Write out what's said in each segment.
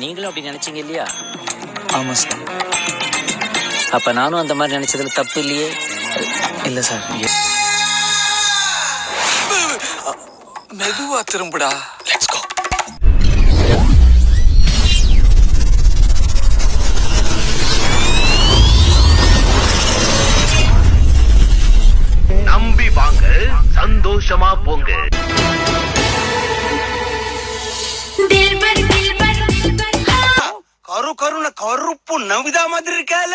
நீங்களும் அப்படி நினைச்சீங்க இல்லையா? ஆமா சார். அப்ப நானும் அந்த மாதிரி நினைச்சதுல தப்பு இல்லையே? இல்ல சார். மெதுவா திரும்புடா. Let's go. நம்பி வாங்க, சந்தோஷமா போங்க. கரு கருன கருப்பு நவிதா மாதிரி இருக்கால,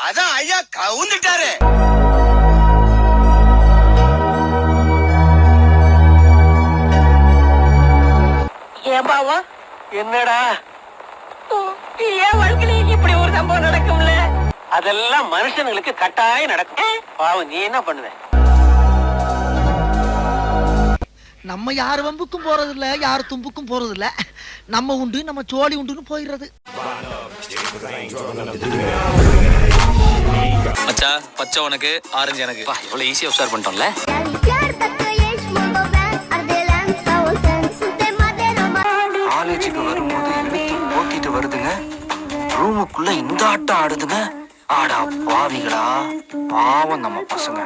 அதான் ஐயா கவுந்துட்டாரு. ஏன் பாவா? என்னடா ஏன் வாழ்க்கையில இப்படி ஒரு சம்பவம் நடக்கும்ல? அதெல்லாம் மனுஷனுங்களுக்கு கட்டாயம் நடக்கும். பாவம், நீ என்ன பண்ணுவ? நம்ம யார் வம்புக்கும் போறது இல்ல, யார் தும்புக்கும் போறது இல்ல. நம்ம உண்டு, நம்ம சோழி உண்டுன்னு போயிடுறது. மச்சா, பச்சை உனக்கு, ஆரஞ்சு எனக்கு. இவ்வளவு ஈஸியா உஷார் பண்ணிட்டோம்ல. காலேஜுக்கு வரும்போது இழுத்து போத்திட்டு வருதுங்க, ரூமுக்குள்ள இந்த ஆட்டம் ஆடுதுங்க. ஆடா பாவிகளா, பாவம் நம்ம பசங்க.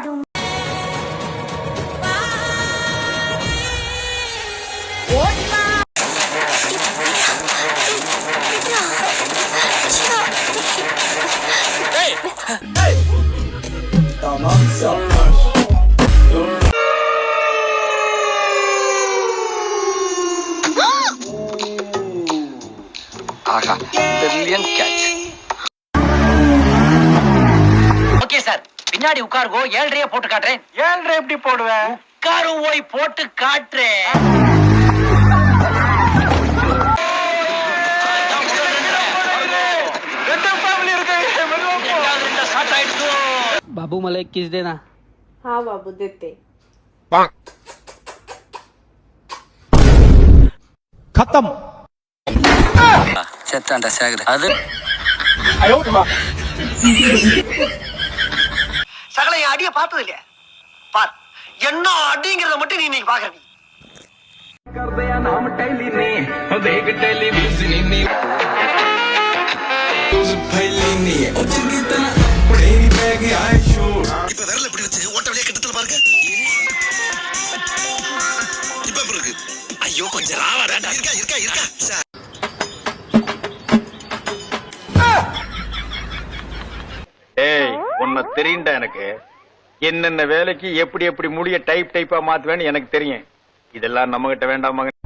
ஆஹா, பிரில்லியன்ட் கேட்ச். ஓகே சார், பின்னாடி உட்காருங்கோ. 7.5 போட்டு காட்டுறேன். 7.5 எப்படி போடுவேன்? உட்காரு போய் போட்டு காட்டுறேன். बाबू मला एक किस दे ना. हाँ बाबू देते. खत्म. செத்தாண்டா சேகர். அது சகல என் அடிய பார்த்தது இல்லையா? பார், என்ன அடிங்கிறத மட்டும் நீ இன்னைக்கு பாக்குறீங்க. இப்ப விரல எப்படி வச்சு ஓட்ட வழியா கிட்டத்துல பாருங்க. இப்ப இருக்கு. ஐயோ, கொஞ்சம் ராவா வேண்டாம். இருக்கா இருக்கா இருக்கா. ஏய், உன்னை தெரியும்டா எனக்கு. என்னென்ன வேலைக்கு எப்படி எப்படி முடிய டைப் டைப்பா மாத்துவேன்னு எனக்கு தெரியும். இதெல்லாம் நம்ம கிட்ட வேண்டாம் மகன்.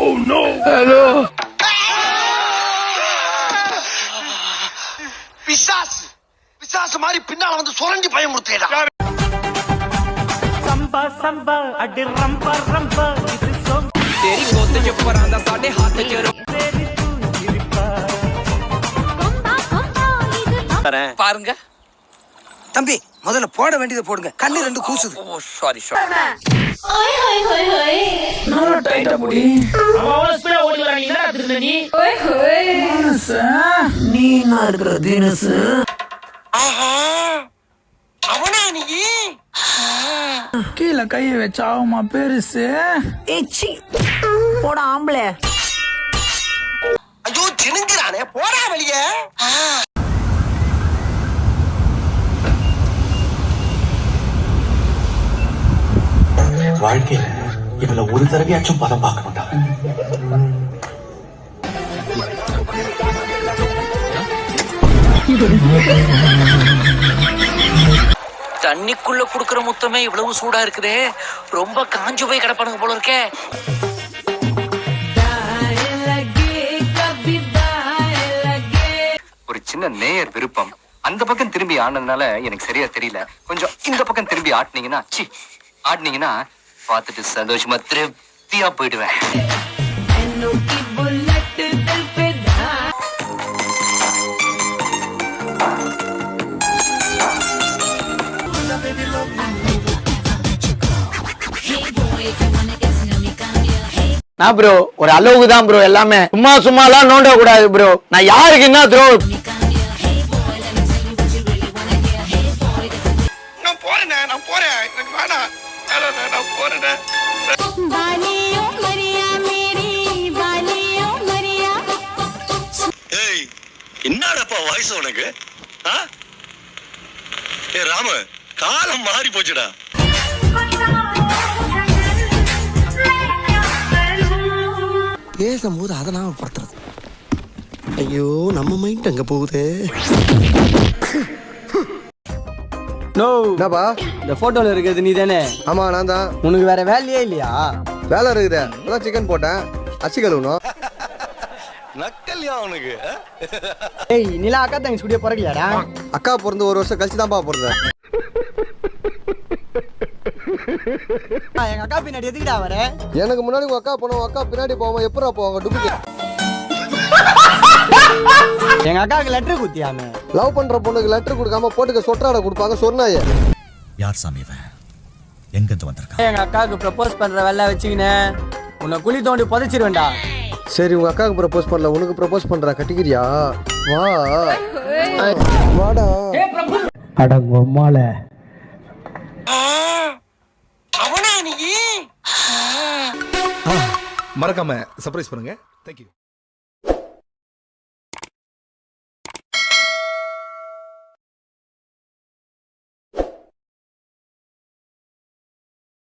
Oh no! Hello. பிசாசு மாதிரி பின்னால வந்து சுரண்டி பயமுறுத்தேடா. संबा संबा अडे रंबा रंबा इस सॉन्ग तेरी गोद जो परांदा साडे हाथ के रो तेरी तू इरपा பாருங்க. தம்பி, முதல்ல போட வேண்டியதை போடுங்க. கண்ணு ரெண்டு கூசுது. ஓ சாரி சாரி. ओए होए होए होए. நல்லா டைட்டா முடி. அவன் ஸ்பீடா ஓடி வர நீ என்னடா திருந்த நீ? ओए होए. நீ நான் இருக்கிற தினஸ். ஆஹா, அவனா நீ? கீழே கையை வச்சாவுமா பெருசு. ஏச்சி போட ஆம்பளை. ஐயோ, சினுங்கிறானே, போடா வெளியே. வாழ்க்கையில இவள ஒரு தடவையாச்சும் பதம் பார்க்கணும்டா. தண்ணிக்குள்ள குடுக்கற முத்தமே இவ்வளவு சூடா இருக்குதே. ரொம்ப காஞ்சு போய் கிடப்பானுங்க போல இருக்கே. ஒரு சின்ன நேயர் விருப்பம். அந்த பக்கம் திரும்பி ஆனதுனால எனக்கு சரியா தெரியல. கொஞ்சம் இந்த பக்கம் திரும்பி ஆடினீங்கன்னா பார்த்துட்டு சந்தோஷமா திருப்தியா போயிடுவேன். நான் ப்ரோ ஒரு அளவுக்கு தான் ப்ரோ எல்லாமே. சும்மாலாம் நோண்ட கூடாது ப்ரோ. நான் யாருக்கு என்ன த்ரோ நான் போறேன் எனக்கு வேணாம் நான் போறேன். ஏய் என்னடாப்பா வாய்ஸ் உனக்கு? ஏ ராம காலம் மாறி போச்சுடா. பேசும்போது அதை நாம படுத்துறது. ஐயோ நம்ம மைண்ட் அங்க போகுது. நோ என்னப்பா இந்த போட்டோல இருக்கிறது நீ தானே? ஆமா நான் தான். உனக்கு வேற வேலையே இல்லையா? வேலை இருக்குதே, அதான் சிக்கன் போட்டேன், அரிசி கழுவணும். நக்கல்யா அவனுக்கு? ஏய் நீலாம் அக்கா தங்கச்சி கூடயே பிறக்கலையாடா? அக்கா பிறந்து 1 வருஷம் கழிச்சு தான்ப்பா பிறந்தேன். எங்க அக்கா பின்னாடி எதுக்குடா வர? எனக்கு முன்னாடி உங்க அக்கா போனோம், அக்கா பின்னாடி போவோம். எப்படா போவாங்க? டூப்ளிகேட். எங்க அக்காவுக்கு லெட்டர் குத்தியாமே. லவ் பண்ற பொண்ணுக்கு லெட்டர் கொடுக்காம போட்டுக்க சொற்றாட கொடுப்பாங்க சொன்னாயே. யார் சாமி இவன்? எங்க இருந்து வந்திருக்கான்? எங்க அக்காவுக்கு ப்ரப்போஸ் பண்ற வேலை வச்சுக்கினேன் உன்னை குழி தோண்டி புதைச்சிருவேன்டா. சரி உங்க அக்காவுக்கு ப்ரப்போஸ் பண்ணல, உனக்கு ப்ரப்போஸ் பண்றா, கட்டிக்கிறியா? வா வாடா. அட பொம்மால அவனா நீ? மறக்காம சர்ப்ரைஸ் பண்ணுங்க. தேங்க்யூ.